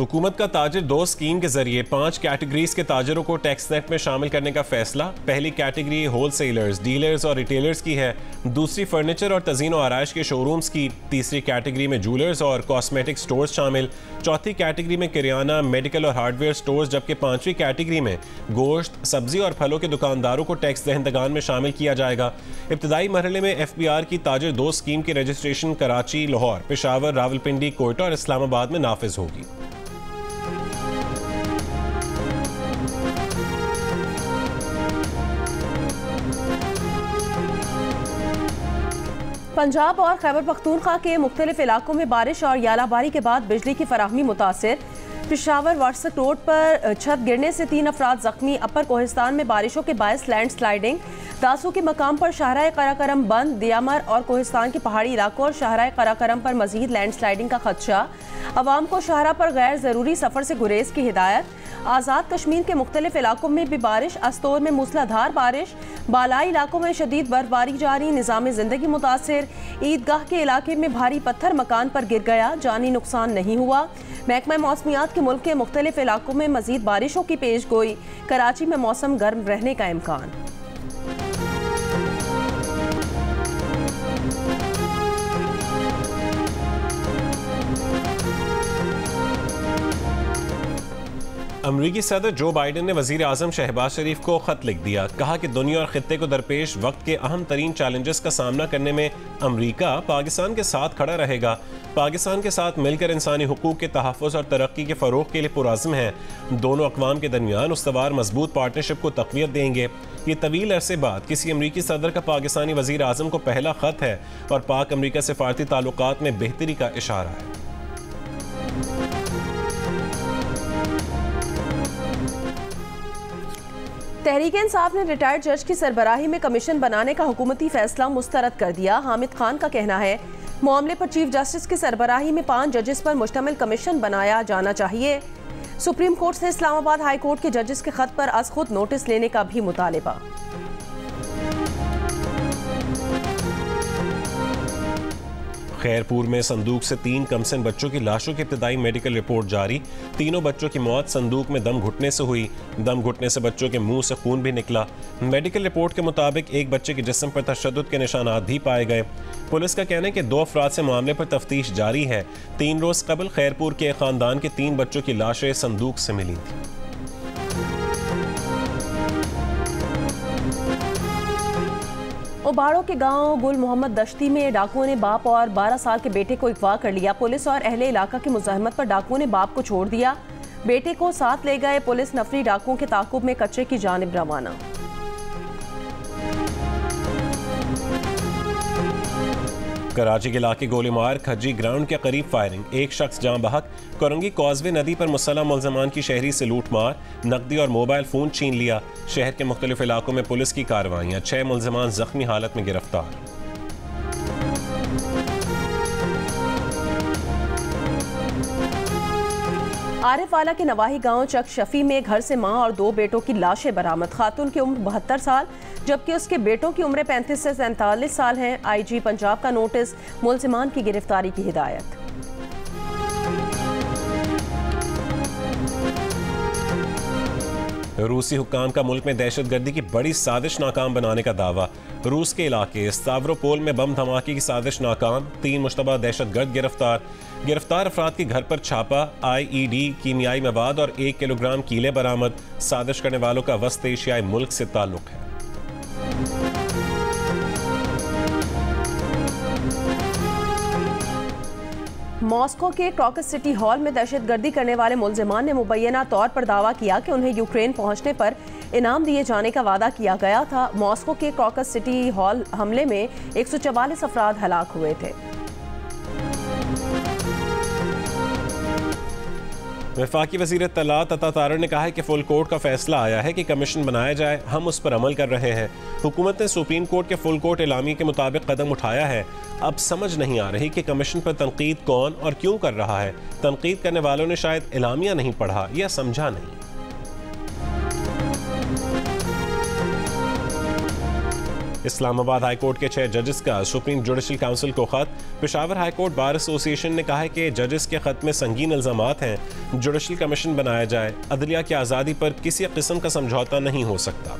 हुकूमत का ताजिर दो स्कीम के जरिए 5 कैटेगरीज के ताजरों को टैक्स नेट में शामिल करने का फैसला। पहली कैटेगरी होलसेलर्स, डीलर्स और रिटेलर्स की है, दूसरी फर्नीचर और तज़ीन और आराइश के शोरूम्स की, तीसरी कैटेगरी में जूलर्स और कॉस्मेटिक स्टोर्स शामिल, चौथी कैटेगरी में किराना, मेडिकल और हार्डवेयर स्टोर्स, जबकि पांचवी कैटेगरी में गोश्त, सब्जी और फलों के दुकानदारों को टैक्स दहंदगान में शामिल किया जाएगा। इब्तदाई मरहले में FBR की ताजिर दो स्कीम की रजिस्ट्रेशन कराची, लाहौर, पेशावर, रावलपिंडी, कोयटा और इस्लामाबाद में नाफिज होगी। पंजाब और खैबर पख्तूनख्वा के मुख्तलिफ इलाकों में बारिश और यालाबारी के बाद बिजली की फराहमी मुतासिर। पेशावर वाट्सक रोड पर छत गिरने से 3 अफराद जख्मी। अपर कोहिस्तान में बारिशों के बायस लैंड स्लाइडिंग। दासू के मकाम पर शाहराए कराकरम बंद। दियामर और कोहिस्तान के पहाड़ी इलाकों और शाहराए कराकरम पर मजीद लैंड स्लाइडिंग का खदशा। अवाम को शाहरा पर गैर ज़रूरी सफ़र से गुरेज की हिदायत। आज़ाद कश्मीर के मुख्तलिफ इलाकों में भी बारिश। अस्तोर में मूसलाधार बारिश। बालाई इलाकों में शदीद बर्फबारी जारी। निज़ाम ज़िंदगी मुतासिर। ईदगाह के इलाके में भारी पत्थर मकान पर गिर गया, जानी नुकसान नहीं हुआ। महकमा मौसमियात के मुल्क के मुख्तलिफ इलाकों में मजीद बारिशों की पेश गोई। कराची में मौसम गर्म रहने का इम्कान। अमरीकी सदर जो बाइडन ने वजीर आजम शहबाज शरीफ को खत लिख दिया। कहा कि दुनिया और खित्ते को दरपेश वक्त के अहम तरीन चैलेंजेस का सामना करने में अमरीका पाकिस्तान के साथ खड़ा रहेगा। पाकिस्तान के साथ मिलकर इंसानी हुकूक के तहफ़्फ़ुज़ और तरक्की के फ़रोग़ के लिए पुरअज़्म है। दोनों अक़वाम के दरमियान उस्तवार मजबूत पार्टनरशिप को तक़वियत देंगे। ये तवील अरसे बाद किसी अमरीकी सदर का पाकिस्तानी वजीर आजम को पहला खत है और पाक अमरीका सिफारती ताल्लुकात में बेहतरी का इशारा है। तहरीक इंसाफ ने रिटायर्ड जज की सरबराही में कमीशन बनाने का हुकूमती फैसला मुस्तरद कर दिया। हामिद खान का कहना है मामले पर चीफ जस्टिस की सरबराही में 5 जजेस पर मुश्तमिल कमीशन बनाया जाना चाहिए। सुप्रीम कोर्ट से इस्लामाबाद हाई कोर्ट के जजेस के खत पर अज खुद नोटिस लेने का भी मुतालिबा। खैरपुर में संदूक से 3 कमसिन बच्चों की लाशों की इब्तदाई मेडिकल रिपोर्ट जारी। तीनों बच्चों की मौत संदूक में दम घुटने से हुई। दम घुटने से बच्चों के मुंह से खून भी निकला। मेडिकल रिपोर्ट के मुताबिक एक बच्चे के जिस्म पर तशद्दुद के निशानात भी पाए गए। पुलिस का कहना है कि 2 अफराद से मामले पर तफ्तीश जारी है। 3 रोज कबल खैरपुर के खानदान के 3 बच्चों की लाशें संदूक से मिली थी। उबाड़ों के गांव गुल मोहम्मद दश्ती में डाकुओं ने बाप और 12 साल के बेटे को अगवा कर लिया। पुलिस और अहले इलाका की मुज़ाहमत पर डाकुओं ने बाप को छोड़ दिया। बेटे को साथ ले गए। पुलिस नफरी डाकुओं के ताक़ुब में कचरे की जानिब रवाना। कराची के इलाके गोलीमार, खज्जी ग्राउंड के करीब फायरिंग, एक शख्स जाँ बहक। कोरंगी कॉजवे नदी पर मुसल्लह मुल्ज़मान की शहरी से लूटमार, नकदी और मोबाइल फ़ोन छीन लिया। शहर के मुख्तलिफ इलाकों में पुलिस की कार्रवाइयाँ, 6 मुल्ज़मान जख्मी हालत में गिरफ्तार। आरिफ वाला के नवाही गांव चक शफी में घर से मां और 2 बेटों की लाशें बरामद। खातून की उम्र 72 साल जबकि उसके बेटों की उम्र 35 से 47 साल है। IG पंजाब का नोटिस, मुल्ज़िमान की गिरफ्तारी की हिदायत। रूसी हुक्काम का मुल्क में दहशतगर्दी की बड़ी साजिश नाकाम बनाने का दावा। रूस के इलाके स्तावरोपोल में बम धमाके की साजिश नाकाम। 3 मुश्तबा दहशतगर्द गिरफ्तार। गिरफ्तार अफराद के घर पर छापा। IED, कीमियाई मवाद और 1 किलोग्राम कीले बरामद। साजिश करने वालों का वस्त एशियाई मुल्क से ताल्लुक है। मॉस्को के क्रॉकस सिटी हॉल में दहशतगर्दी करने वाले मुल्ज़िमान ने मुबैना तौर पर दावा किया कि उन्हें यूक्रेन पहुंचने पर इनाम दिए जाने का वादा किया गया था। मॉस्को के क्रॉकस सिटी हॉल हमले में 144 अफराद हलाक हुए थे। वफाकी वज़ीर इत्तलात अता तारड़ ने कहा है कि फुल कोर्ट का फैसला आया है कि कमीशन बनाया जाए। हम उस पर अमल कर रहे हैं। हुकूमत ने सुप्रीम कोर्ट के फुल कोर्ट एलामी के मुताबिक कदम उठाया है। अब समझ नहीं आ रही कि कमीशन पर तनकीद कौन और क्यों कर रहा है। तनकीद करने वालों ने शायद एलामिया नहीं पढ़ा या समझा नहीं। इस्लामाबाद हाई कोर्ट के 6 जजेस का सुप्रीम जुडिशल काउंसिल को खत। Peshawar high court bar association ने कहा है कि जजेस के खत में संगीन इल्जामात हैं, जुडिशल कमीशन बनाया जाए, अदलिया की आज़ादी पर किसी किस्म का समझौता नहीं हो सकता।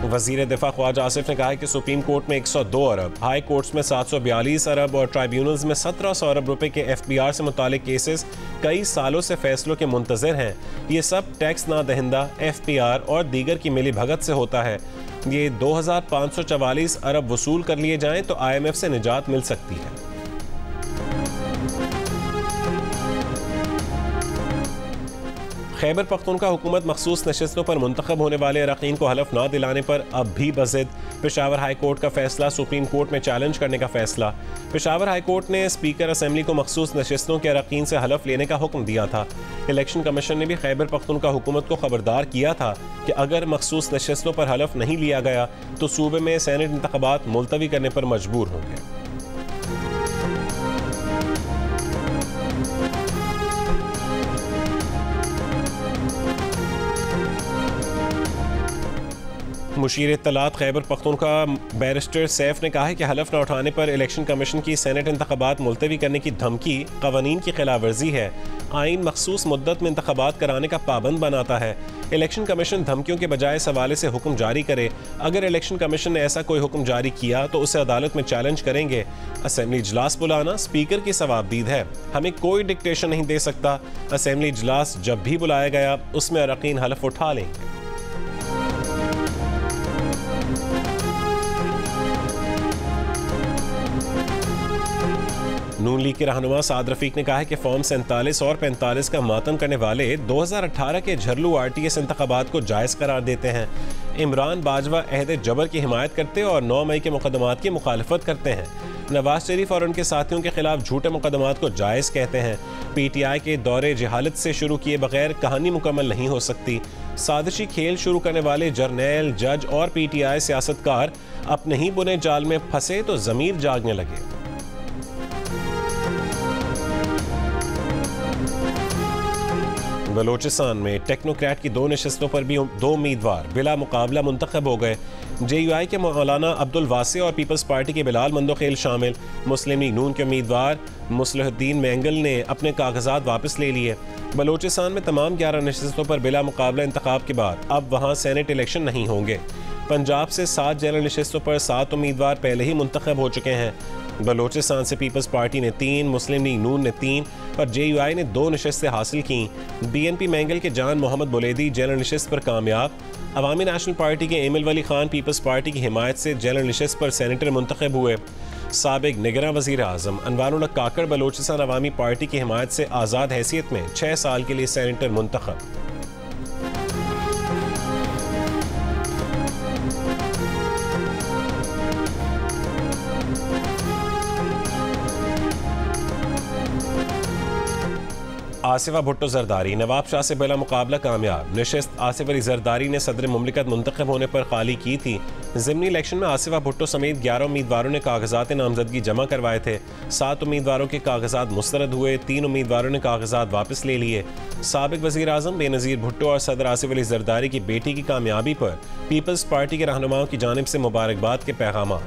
वजीर दिफा ख्वाजा आसिफ ने कहा है कि सुप्रीम कोर्ट में 102 अरब, हाई कोर्ट्स में 742 अरब और ट्राइब्यूनल्स में 1700 अरब रुपए के FBR से मुतालिक केसेस कई सालों से फैसलों के मुंतजर हैं। ये सब टैक्स ना दहिंदा FBR और दीगर की मिली भगत से होता है। ये 2544 अरब वसूल कर लिए जाएं तो IMF से निजात मिल सकती है। खैबर पख्तूनख्वा हुकूमत मखसूस नशिस्तों पर मुंतखब होने वाले अरकान को हलफ ना दिलाने पर अब भी बज़िद। पेशावर हाई कोर्ट का फैसला सुप्रीम कोर्ट में चैलेंज करने का फैसला। पेशावर हाई कोर्ट ने स्पीकर असम्बली को मखसूस नशिस्तों के अरकान से हलफ लेने का हुक्म दिया था। इलेक्शन कमीशन ने भी खैबर पख्तूनख्वा हुकूमत को खबरदार किया था कि अगर मखसूस नशिस्तों पर हलफ नहीं लिया गया तो सूबे में सेनेट इंतखाबात मुलतवी करने पर मजबूर होंगे। मुशीर इत्तलात खैबर पख्तूनख्वा बैरिस्टर सैफ ने कहा है कि हलफ न उठाने पर इलेक्शन कमीशन की सेनेट इंतखाबात मुलतवी करने की धमकी कवानीन की खिलाफ वर्जी है। आइन मखसूस मुद्दत में इंतखाबात कराने का पाबंद बनाता है। इलेक्शन कमीशन धमकियों के बजाय इस हवाले से हुक्म जारी करे। अगर इलेक्शन कमीशन ने ऐसा कोई हुक्म जारी किया तो उसे अदालत में चैलेंज करेंगे। असेंबली इजलास बुलाना स्पीकर की सवाबदीद है, हमें कोई डिक्टेशन नहीं दे सकता। असेंबली इजलास जब भी बुलाया गया उसमें अरकान हलफ उठा लेंगे। नून लीग के रहनुमा साद रफीक ने कहा है कि फॉर्म 47 और 45 का मातम करने वाले 2018 के झरलू RTS इंतखाबात को जायज़ करार देते हैं। इमरान बाजवा अहद जबर की हिमायत करते और 9 मई के मुकदमात की मुखालफत करते हैं। नवाज शरीफ और उनके साथियों के खिलाफ झूठे मुकदमात को जायज़ कहते हैं। PTI के दौरे जहालत से शुरू किए बगैर कहानी मुकम्मल नहीं हो सकती। साजिशी खेल शुरू करने वाले जर्नैल, जज और PTI सियासतकार अपने ही बुने जाल में फंसे तो ज़मीर जागने लगे। बलोचिस्तान में टेक्नोक्रेट की 2 नशिस्तों पर भी 2 उम्मीदवार बिला मुकाबला मुंतखब हो गए। JUI के मौलाना अब्दुल वासे और पीपल्स पार्टी के बिलाल मंदोखेल शामिल। मुस्लिम लीग नून के उम्मीदवार मुसलहुद्दीन मेंगल ने अपने कागजात वापस ले लिए। बलोचिस्तान में तमाम 11 नशिस्तों पर बिला मुकाबला इंतखाब के बाद अब वहाँ सेनेट इलेक्शन नहीं होंगे। पंजाब से 7 जनरल नशिस्तों पर 7 उम्मीदवार पहले ही मुंतखब हो चुके हैं। बलोचिस्तान से पीपल्स पार्टी ने 3, मुस्लिम लीग नून ने 3 और JUI ने 2 नशिस्तें हासिल की। BNP मेंगल के जान मोहम्मद बुलेदी जनरल नशिस्त पर कामयाब। अवामी नेशनल पार्टी के एमिल वली खान पीपल्स पार्टी की हिमायत से जनरल नशिस्त पर सेनेटर मुंतखब हुए। साबिक निगरान वज़ीर आज़म अनवारुल्लाह काकड़ बलोचिस्तान अवामी पार्टी की हिमायत से आज़ाद हैसियत में 6 साल के लिए सेनेटर मुंतखब। आसिफा भुट्टो जरदारी नवाब शाह से बिला मुकाबला कामयाब। नशिस्त आसिफ अली जरदारी ने सदर मुमलिकत मुंतखब होने पर खाली की थी। ज़िमनी इलेक्शन में आसिफा भुट्टो समेत 11 उम्मीदवारों ने कागजात नामजदगी जमा करवाए थे। 7 उम्मीदवारों के कागजात मुस्तरद हुए, 3 उम्मीदवारों ने कागजात वापस ले लिए। साबिक वज़ीर आज़म बेनज़ीर भुट्टो और सदर आसिफ अली जरदारी की बेटी की कामयाबी पर पीपल्स पार्टी के रहनुमाओं की जानिब से मुबारकबाद के पैगाम।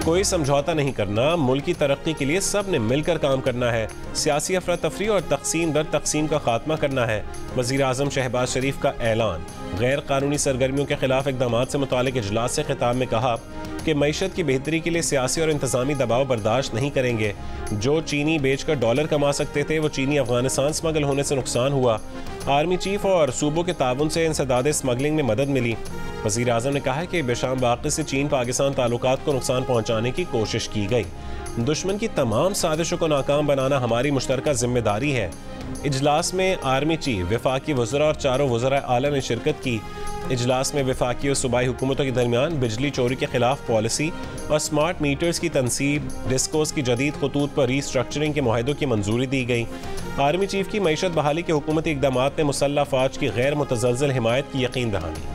कोई समझौता नहीं करना, मुल्क की तरक्की के लिए सब ने मिलकर काम करना है। सियासी अफरा तफरी और तकसीम दर तकसीम का खात्मा करना है। वज़ीर आज़म शहबाज शरीफ का ऐलान। गैर कानूनी सरगर्मियों के खिलाफ इक़दामात से मुतालिक इजलास से खिताब में कहा कि मईशत की बेहतरी के लिए सियासी और इंतज़ामी दबाव बर्दाश्त नहीं करेंगे। जो चीनी बेचकर डॉलर कमा सकते थे वो चीनी अफगानिस्तान स्मगल होने से नुकसान हुआ। आर्मी चीफ और सूबों के ताउन से इंसदाद स्मगलिंग में मदद मिली। वज़ीर आज़म ने कहा है कि बेशाम वाक़े से चीन पाकिस्तान ताल्लुकात को नुकसान पहुँचाने की कोशिश की गई। दुश्मन की तमाम साजिशों को नाकाम बनाना हमारी मुश्तरका जिम्मेदारी है। इजलास में आर्मी चीफ, वफाकी वज़रा और 4 वज़रा आला ने शिरकत की। इजलास में वफाकी और सूबाई हुकूमतों के दरमियान बिजली चोरी के खिलाफ पॉलिसी और स्मार्ट मीटर्स की तनसीब, डिस्कोस की जदीद खतूत पर रीस्ट्रक्चरिंग के मुआहदों की मंजूरी दी गई। आर्मी चीफ की मईशत बहाली के हुकूमती इक़दामात ने मुसल्लह फ़ौज की गैर मुतज़लज़ल हिमायत की यकीन दहानी।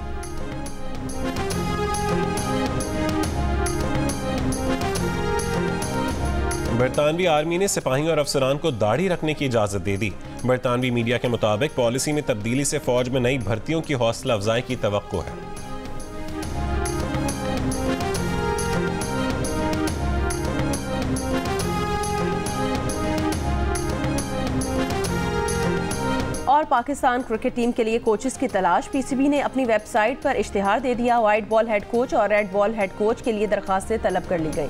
बरतानवी आर्मी ने सिपाहियों और अफसरान को दाढ़ी रखने की इजाज़त दे दी। बरतानवी मीडिया के मुताबिक पॉलिसी में तब्दीली से फौज में नई भर्तियों की हौसला अफजाई की तवक्को है। और पाकिस्तान क्रिकेट टीम के लिए कोचेस की तलाश। पीसीबी ने अपनी वेबसाइट पर इश्तिहार दे दिया। वाइट बॉल हेड कोच और रेड बॉल हेड कोच के लिए दरखास्तें तलब कर ली गई।